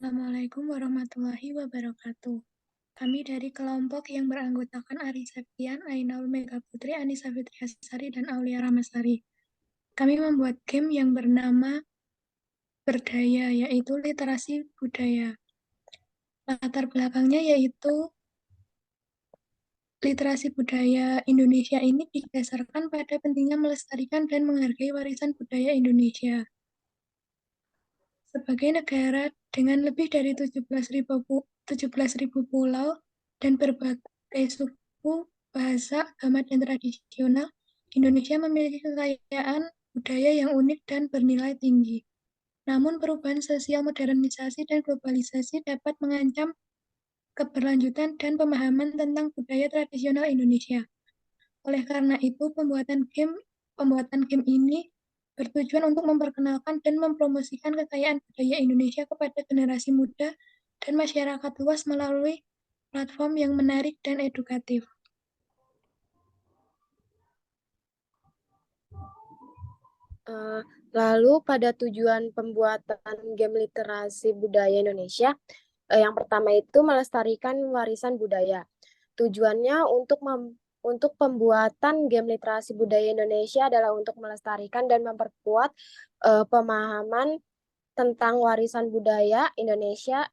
Assalamualaikum warahmatullahi wabarakatuh. Kami dari kelompok yang beranggotakan Ari Septian, Ainul Mega Putri, Anissa Fitriasari, dan Aulia Ramasari. Kami membuat game yang bernama Berdaya, yaitu literasi budaya. Latar belakangnya yaitu literasi budaya Indonesia ini didasarkan pada pentingnya melestarikan dan menghargai warisan budaya Indonesia. Sebagai negara dengan lebih dari 17.000 pulau dan berbagai suku, bahasa, agama, dan tradisional, Indonesia memiliki kekayaan budaya yang unik dan bernilai tinggi. Namun perubahan sosial, modernisasi, dan globalisasi dapat mengancam keberlanjutan dan pemahaman tentang budaya tradisional Indonesia. Oleh karena itu, pembuatan game ini bertujuan untuk memperkenalkan dan mempromosikan kekayaan budaya Indonesia kepada generasi muda dan masyarakat luas melalui platform yang menarik dan edukatif. Lalu pada tujuan pembuatan game literasi budaya Indonesia, yang pertama itu melestarikan warisan budaya. Tujuannya untuk pembuatan game literasi budaya Indonesia adalah untuk melestarikan dan memperkuat pemahaman tentang warisan budaya Indonesia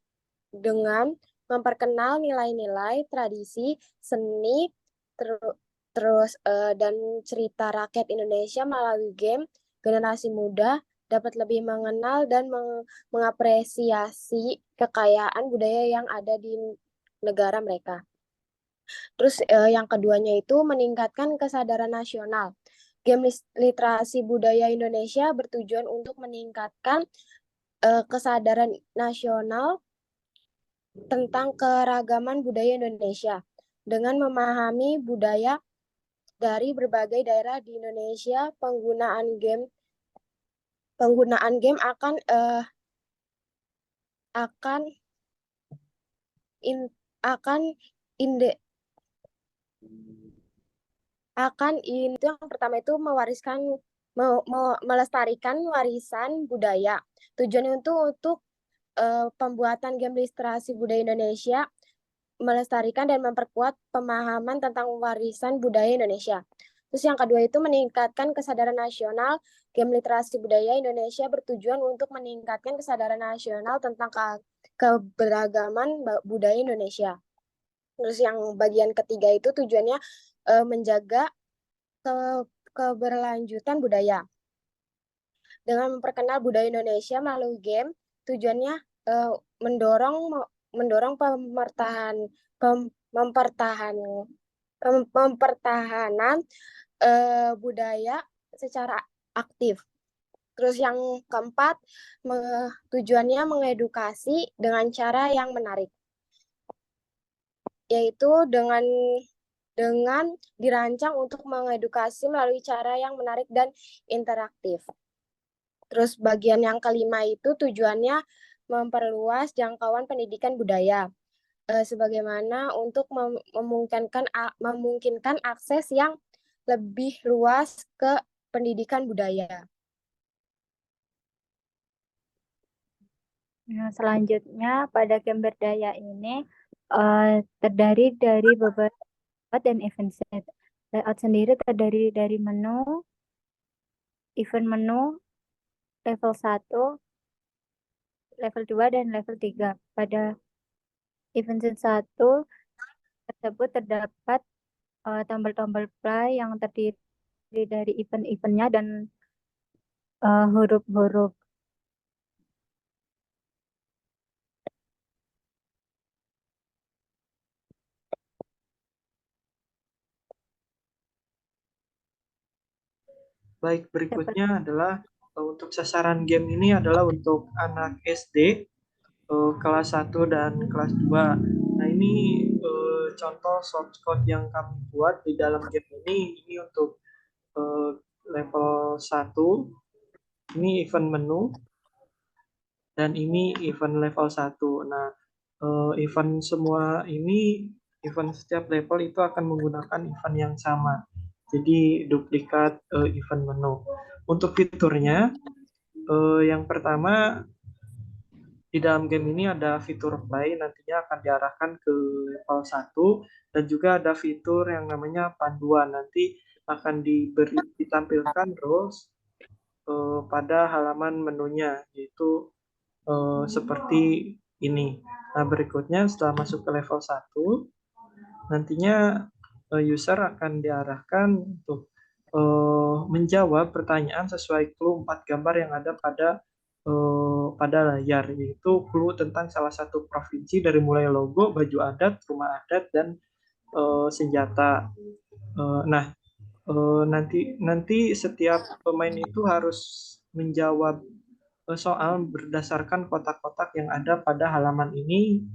dengan memperkenal nilai-nilai, tradisi, seni, dan cerita rakyat Indonesia melalui game. Generasi muda dapat lebih mengenal dan mengapresiasi kekayaan budaya yang ada di negara mereka. Terus yang keduanya itu meningkatkan kesadaran nasional. Game literasi budaya Indonesia bertujuan untuk meningkatkan kesadaran nasional tentang keragaman budaya Indonesia dengan memahami budaya dari berbagai daerah di Indonesia. Penggunaan game akan itu yang pertama itu melestarikan warisan budaya. Tujuannya untuk pembuatan game literasi budaya Indonesia melestarikan dan memperkuat pemahaman tentang warisan budaya Indonesia. Terus yang kedua itu meningkatkan kesadaran nasional. Game literasi budaya Indonesia bertujuan untuk meningkatkan kesadaran nasional tentang keberagaman budaya Indonesia. Terus yang bagian ketiga itu tujuannya menjaga keberlanjutan budaya. Dengan memperkenal budaya Indonesia melalui game, tujuannya mendorong mempertahanan budaya secara aktif. Terus yang keempat, tujuannya mengedukasi dengan cara yang menarik, yaitu dengan dirancang untuk mengedukasi melalui cara yang menarik dan interaktif. Terus bagian yang kelima itu tujuannya memperluas jangkauan pendidikan budaya, sebagaimana untuk memungkinkan akses yang lebih luas ke pendidikan budaya. Nah, selanjutnya pada game berdaya ini terdiri dari beberapa dan event set. Layout sendiri terdiri dari menu, event menu, level 1, level 2, dan level 3. Pada event set 1 tersebut terdapat tombol-tombol play yang terdiri dari event-eventnya dan huruf-huruf. Baik, berikutnya adalah untuk sasaran game ini adalah untuk anak SD kelas 1 dan kelas 2. Nah, ini contoh shortcode yang kami buat di dalam game ini untuk level 1. Ini event menu dan ini event level 1. Nah, event semua ini, event setiap level itu akan menggunakan event yang sama. Jadi duplikat event menu. Untuk fiturnya, yang pertama di dalam game ini ada fitur play, nantinya akan diarahkan ke level 1, dan juga ada fitur yang namanya panduan. Nanti akan ditampilkan rules pada halaman menunya, yaitu seperti ini. Nah, berikutnya setelah masuk ke level 1, nantinya user akan diarahkan untuk menjawab pertanyaan sesuai clue 4 gambar yang ada pada layar, yaitu clue tentang salah satu provinsi dari mulai logo, baju adat, rumah adat, dan senjata. Nah, nanti setiap pemain itu harus menjawab soal berdasarkan kotak-kotak yang ada pada halaman ini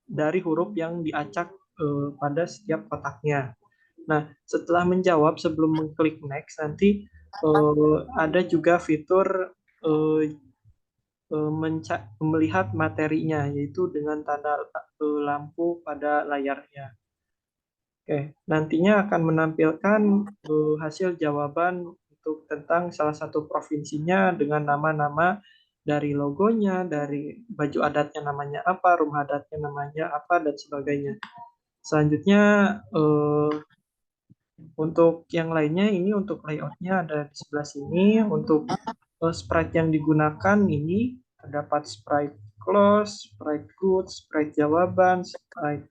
dari huruf yang diacak pada setiap kotaknya. Nah, setelah menjawab sebelum mengklik next, nanti ada juga fitur melihat materinya, yaitu dengan tanda lampu pada layarnya. Oke, nantinya akan menampilkan hasil jawaban untuk tentang salah satu provinsinya dengan nama-nama dari logonya, dari baju adatnya namanya apa, rumah adatnya namanya apa, dan sebagainya. Selanjutnya untuk yang lainnya, ini untuk layoutnya ada di sebelah sini. Untuk sprite yang digunakan ini terdapat sprite close, sprite good, sprite jawaban, sprite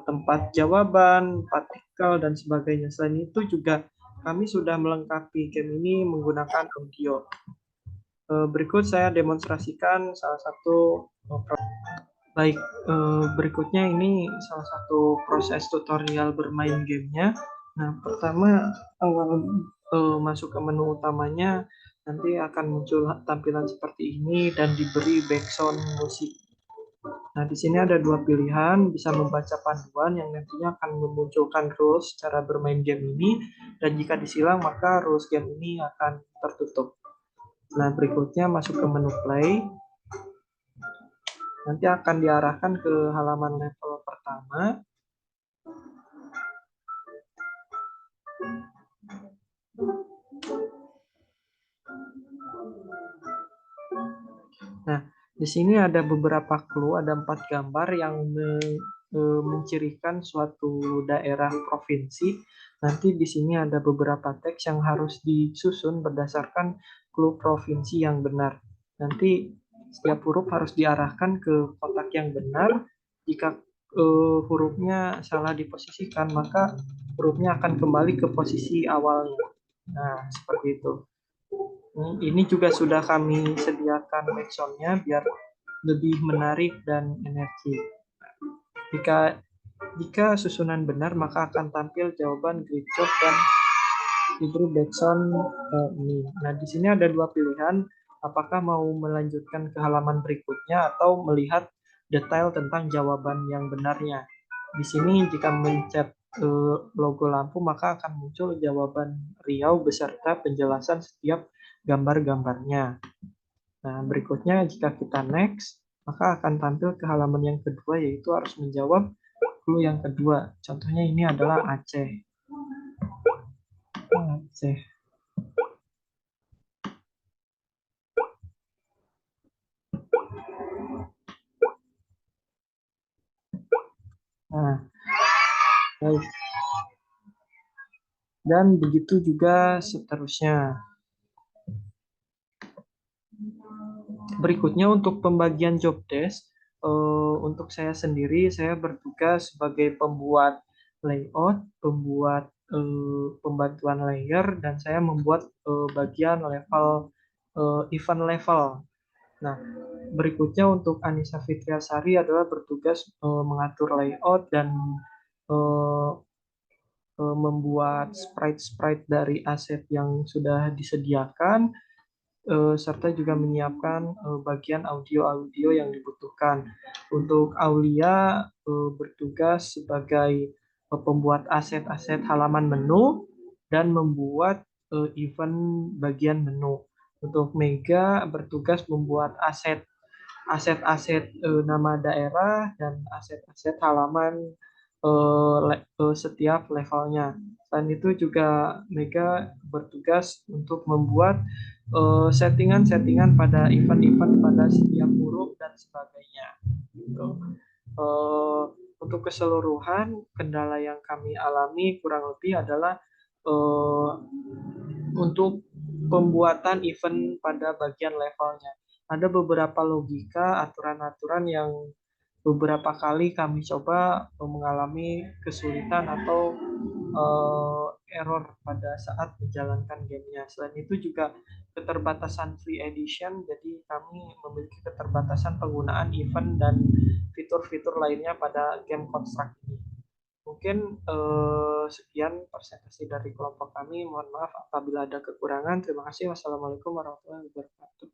tempat jawaban, partikel, dan sebagainya. Selain itu juga kami sudah melengkapi game ini menggunakan audio. Berikut saya demonstrasikan salah satu baik. Berikutnya ini salah satu proses tutorial bermain gamenya. Nah, pertama awal masuk ke menu utamanya, nanti akan muncul tampilan seperti ini dan diberi background musik. Nah, di sini ada dua pilihan, bisa membaca panduan yang nantinya akan memunculkan rules cara bermain game ini, dan jika disilang maka rules game ini akan tertutup. Nah, berikutnya masuk ke menu play, nanti akan diarahkan ke halaman level pertama. Nah, di sini ada beberapa clue, ada 4 gambar yang mencirikan suatu daerah provinsi. Nanti di sini ada beberapa teks yang harus disusun berdasarkan clue provinsi yang benar. Nanti setiap huruf harus diarahkan ke kotak yang benar. Jika hurufnya salah diposisikan, maka hurufnya akan kembali ke posisi awalnya. Nah, seperti itu. Ini juga sudah kami sediakan backsound-nya biar lebih menarik dan energi. Jika susunan benar, maka akan tampil jawaban great job dan diberi backsound ini. Nah, di sini ada dua pilihan, apakah mau melanjutkan ke halaman berikutnya atau melihat detail tentang jawaban yang benarnya. Di sini jika mencet logo lampu, maka akan muncul jawaban Riau beserta penjelasan setiap gambar-gambarnya. Nah, berikutnya jika kita next, maka akan tampil ke halaman yang kedua, yaitu harus menjawab clue yang kedua. Contohnya ini adalah Aceh. Aceh. Nah, baik. Dan begitu juga seterusnya. Berikutnya untuk pembagian job desk, untuk saya sendiri, saya bertugas sebagai pembuat layout, pembuat pembantuan layer, dan saya membuat bagian level event level. Nah, berikutnya untuk Anissa Fitriasari adalah bertugas mengatur layout dan membuat sprite-sprite dari aset yang sudah disediakan, serta juga menyiapkan bagian audio-audio yang dibutuhkan. Untuk Aulia bertugas sebagai pembuat aset-aset halaman menu dan membuat event bagian menu. Untuk Mega bertugas membuat aset-aset nama daerah dan aset-aset halaman setiap levelnya. Selain itu juga Mega bertugas untuk membuat settingan-settingan pada event-event pada setiap huruf dan sebagainya gitu. Eh, untuk keseluruhan kendala yang kami alami kurang lebih adalah eh, untuk pembuatan event pada bagian levelnya. Ada beberapa logika, aturan-aturan yang beberapa kali kami coba mengalami kesulitan atau error pada saat menjalankan gamenya. Selain itu juga keterbatasan free edition, jadi kami memiliki keterbatasan penggunaan event dan fitur-fitur lainnya pada game Construct ini. Mungkin sekian presentasi dari kelompok kami. Mohon maaf apabila ada kekurangan. Terima kasih. Wassalamualaikum warahmatullahi wabarakatuh.